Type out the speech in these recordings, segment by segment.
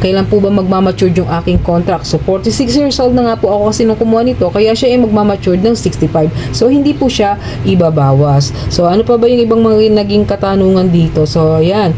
Kailan po ba magmamature yung aking contract? So 46 years old na nga po ako kasi nung kumuha nito, kaya siya ay magmamature ng 65. So hindi po siya ibabawas. So ano pa ba yung ibang mga naging katanungan dito? So ayan.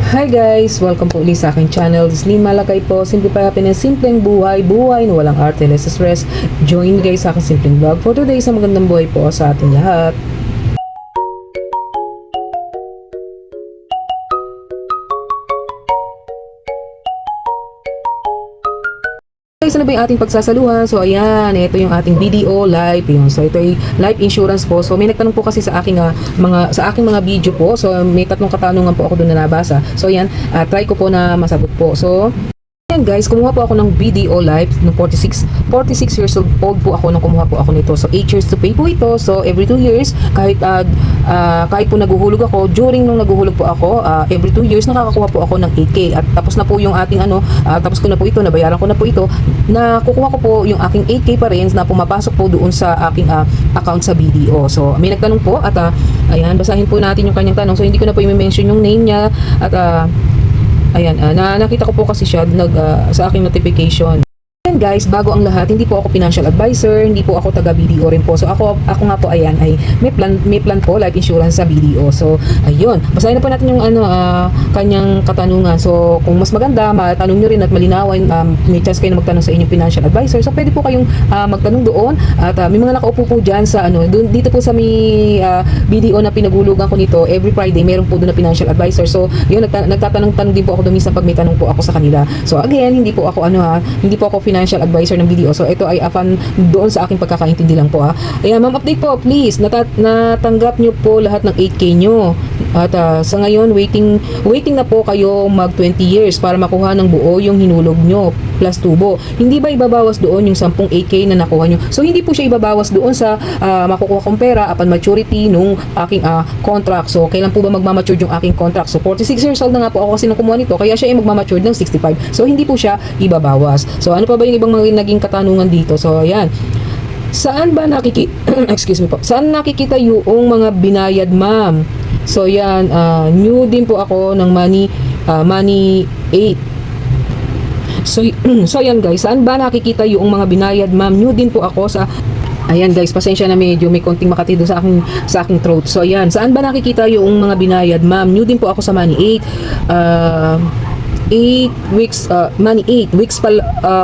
Hi guys! Welcome po ulit sa aking channel. Slim Malakay po. Simplify Happiness, simpleng buhay, buhay na walang arte, less stress. Join guys sa aking simpleng vlog for today sa magandang buhay po sa ating lahat. Guys, ano ba yung ating pagsasaluhan? So ayan, ito yung ating BDO live yun. So ito ay life insurance po. So may nagtanong po kasi sa aking mga video po. So may tatlong katanungan po ako doon na nabasa. So ayan, try ko po na masagot po. So ayan guys, kumuha po ako ng BDO Life no 46 years old po ako nung kumuha po ako nito. So 8 years to pay po ito. So every 2 years kahit po naguhulog ako, during nung naguhulog po ako, every 2 years nakakakuha po ako ng 8K. At tapos na po yung ating tapos ko na po ito, nabayaran ko na po ito. Nakukuha ko po yung aking 8K pa rin na pumapasok po doon sa aking account sa BDO. So may nagtanong po at ayan, basahin po natin yung kanyang tanong. So hindi ko na po i-mention yung name niya at ayan, nakita ko po kasi siya sa aking notification. And guys, bago ang lahat, hindi po ako financial advisor, hindi po ako taga BDO rin po. So ako nga po ayan ay may plan po life insurance sa BDO. So ayun, basahin na po natin yung kanyang katanungan. So kung mas maganda, matanong niyo rin at malinawan, may chance kayo na magtanong sa inyong financial advisor. So pwede po kayong magtanong doon at may mga nakaupo po diyan sa dito po sa may BDO na pinagulugan ko nito. Every Friday meron po doon na financial advisor. So yun, nagtatanong din po ako doon minsan pag may tanong po ako sa kanila. So again, hindi po ako hindi po ako financial advisor ng BDO. So ito ay doon sa aking pagkakaintindi lang po Ayan, ma'am, update po please. Natanggap nyo po lahat ng 8K nyo. At sa ngayon, waiting na po kayo mag 20 years para makuha ng buo yung hinulog nyo plus tubo. Hindi ba ibabawas doon yung 10 8K na nakuha nyo? So hindi po siya ibabawas doon sa makukuha kong pera upon maturity nung aking contract. So kailan po ba magmamature yung aking contract? So 46 years old na nga po ako kasi nung kumuha nito, kaya siya ay magmamature ng 65. So hindi po siya ibabawas. So ano pa ba yung ibang mga naging katanungan dito? So ayan, saan ba excuse me po, saan nakikita yung mga binayad, ma'am? So yan, new din po ako ng Money 8. So yan guys, saan ba nakikita yung mga binayad, ma'am? New din po ako sa ayan guys, pasensya na medyo may konting makatido sa aking throat. So ayan, saan ba nakikita yung mga binayad, ma'am? New din po ako sa Money 8. 8 weeks, Money 8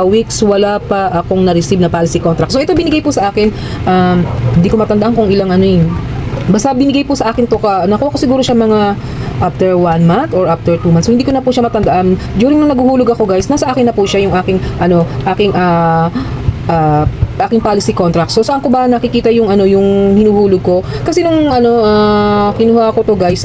weeks wala pa akong na-receive na policy contract. So ito binigay po sa akin, hindi ko matandaan kung ilang basta binigay po sa akin to nakuha ko siguro siya mga after 1 month or after 2 months. So hindi ko na po siya matandaan. During nung naguhulog ako guys, nasa akin na po siya yung aking policy contract. So saan ko ba nakikita yung yung hinuhulog ko? Kasi nung kinuha ko to guys,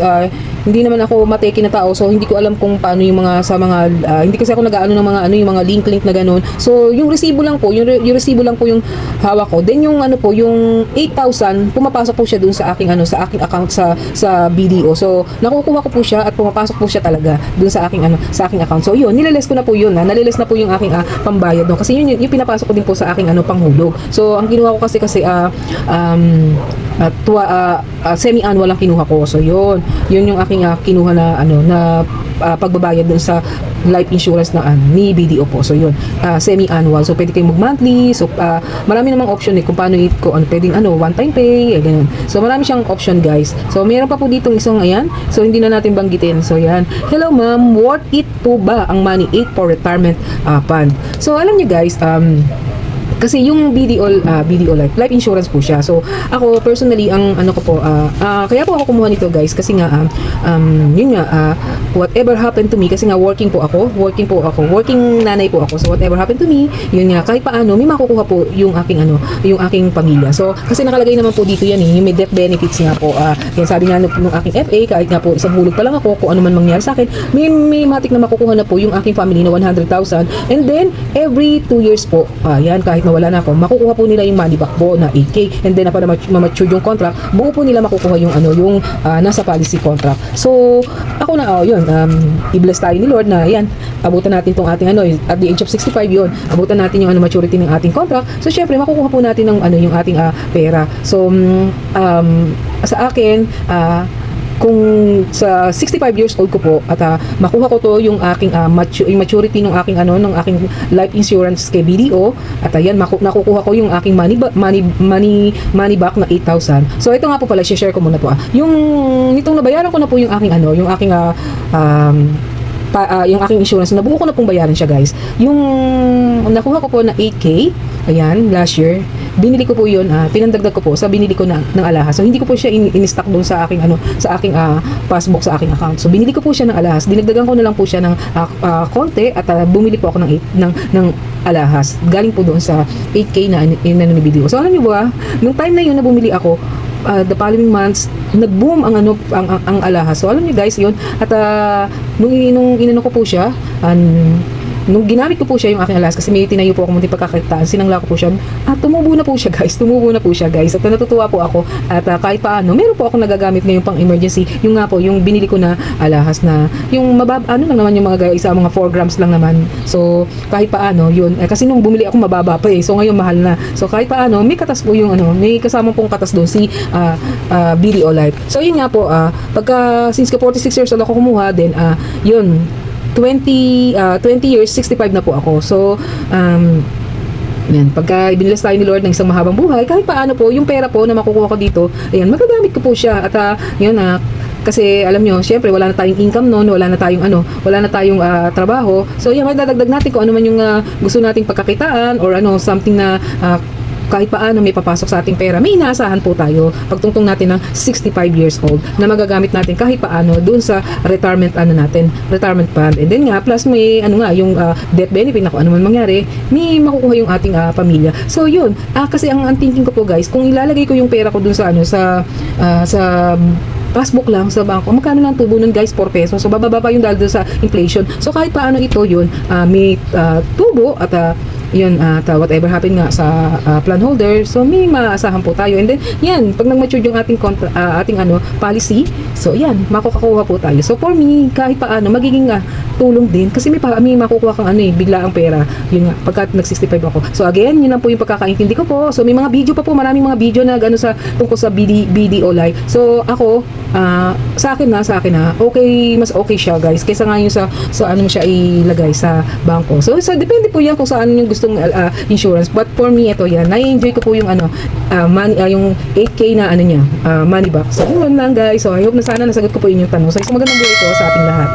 hindi naman ako mateki na tao. So hindi ko alam kung paano yung hindi kasi ako nag-aano ng mga yung mga link na ganun. So yung resibo lang po, yung resibo lang po yung hawak ko. Then yung yung 8,000 pumapasok po siya doon sa aking sa aking account sa BDO. So nakukuha ko po siya at pumapasok po siya talaga doon sa aking account. So yun, nileles ko na po yun. Naliles na po yung aking pambayad doon kasi yun yung pinapasok ko din po sa aking panghulog. So ang kinuha ko kasi semi-annual ang kinuha ko. So yun yung aking kinuha na pagbabayad dun sa life insurance na ni BDO po. So yun, semi-annual. So pwede kayong mag-monthly. So marami namang option kung paano pwedeng one-time pay, ganun. So marami siyang option guys. So meron pa po ditong isang ayan. So hindi na natin banggitin. So yan. Hello ma'am, worth it po ba ang Money 8 for retirement fund? So alam niyo guys, kasi yung BDO life insurance po siya. So ako personally ang kaya po ako kumuha nito guys kasi nga yun nga whatever happened to me, kasi nga working nanay po ako. So whatever happened to me, yun nga kahit paano may makukuha po yung aking pamilya. So kasi nakalagay naman po dito yan yung may death benefits nga po. Yan sabi nga nung aking FA, kahit nga po isang hulog pa lang ako, kung ano man mangyari sa akin, may matik na makukuha na po yung aking family na 100,000. And then every 2 years po, yan kahit nawala na ako, makukuha po nila yung money back po na 8K, and then na para ma-mature yung contract, buo po nila makukuha yung yung nasa policy contract. So ako na yun, i-bless tayo ni Lord na yan, abutan natin tong ating at the age of 65 yun, abutan natin yung maturity ng ating contract. So syempre makukuha po natin ng yung ating pera. So sa akin, kung sa 65 years old ko po at makuha ko to yung aking maturity ng aking ng aking life insurance kay BDO, at ayan nakukuha ko yung aking money back na 8,000. So ito nga po pala, share ko muna po. Yung nitong nabayaran ko na po yung aking yung aking yung aking insurance, nabuo ko na pong bayaran siya, guys. Yung nakuha ko po na 8K, ayan, last year, binili ko po yun, pinandagdag ko po sa binili ko ng alahas. So hindi ko po siya in-stock doon sa aking sa aking passbook sa aking account. So binili ko po siya ng alahas, dinagdagan ko na lang po siya ng konti, at bumili po ako ng alahas. Galing po doon sa 8K na video. So alam niyo ba, nung time na yun na bumili ako, the following months, nag-boom ang alahas. So alam niyo guys, yun. At nung inano ko po siya, nung ginamit ko po siya yung aking alahas, kasi may tinayo po ako munting pagkakitaan, sinangla ko po siya, tumubo na po siya guys, at natutuwa po ako, at kahit paano, meron po akong nagagamit ngayon pang emergency, yung nga po, yung binili ko na alahas na, yung lang naman yung mga guys, mga 4 grams lang naman. So kahit paano, yun, kasi nung bumili ako mababa pa so ngayon mahal na. So kahit paano, may katas po yung may kasama pong katas doon si BDO Life. So yun nga po, since 46 years old ako kumuha, then yun, 20 years, 65 na po ako. So, yan, pagka ibinilas tayo ni Lord ng isang mahabang buhay, kahit paano po, yung pera po na makukuha ko dito, ayan, magagamit ko po siya. At yun, kasi alam nyo, syempre wala na tayong income noon, wala na tayong trabaho. So yan, madadagdag natin kung ano man yung gusto nating pagkakitaan, or something na kahit paano may papasok sa ating pera, may inaasahan po tayo pagtungtong natin ng 65 years old na magagamit natin kahit paano doon sa retirement retirement fund. And then nga, plus may yung death benefit na kung ano man mangyari, may makukuha yung ating pamilya. So yun, kasi ang thinking ko po guys, kung ilalagay ko yung pera ko doon sa sa passbook lang sa bangko, magkano lang tubo nun guys? 4 pesos. So bababa pa yung dahil doon sa inflation. So kahit paano ito yun, may tubo, at yun, whatever happen nga sa plan holder, so may maasahan po tayo. And then yan, pag nag-mature yung ating policy, so yan, makukuha po tayo. So for me, kahit paano, magiging tulong din, kasi may makukuha kang bigla ang pera, yun nga, pagka nag-65 ako. So again, yun lang po yung pagkakaintindi ko po. So may mga video pa po, maraming mga video na tungkol sa BDO Live. So ako, sa akin okay, mas okay siya guys, kaysa nga yung sa mo siya ilagay sa bangko. So depende po yan kung saan yung gustong insurance. But for me, ito yan, na-enjoy ko po yung yung 8K na money back. So yun lang guys. So I hope na sana nasagot ko po inyong tanong. So magandang buhay po sa ating lahat.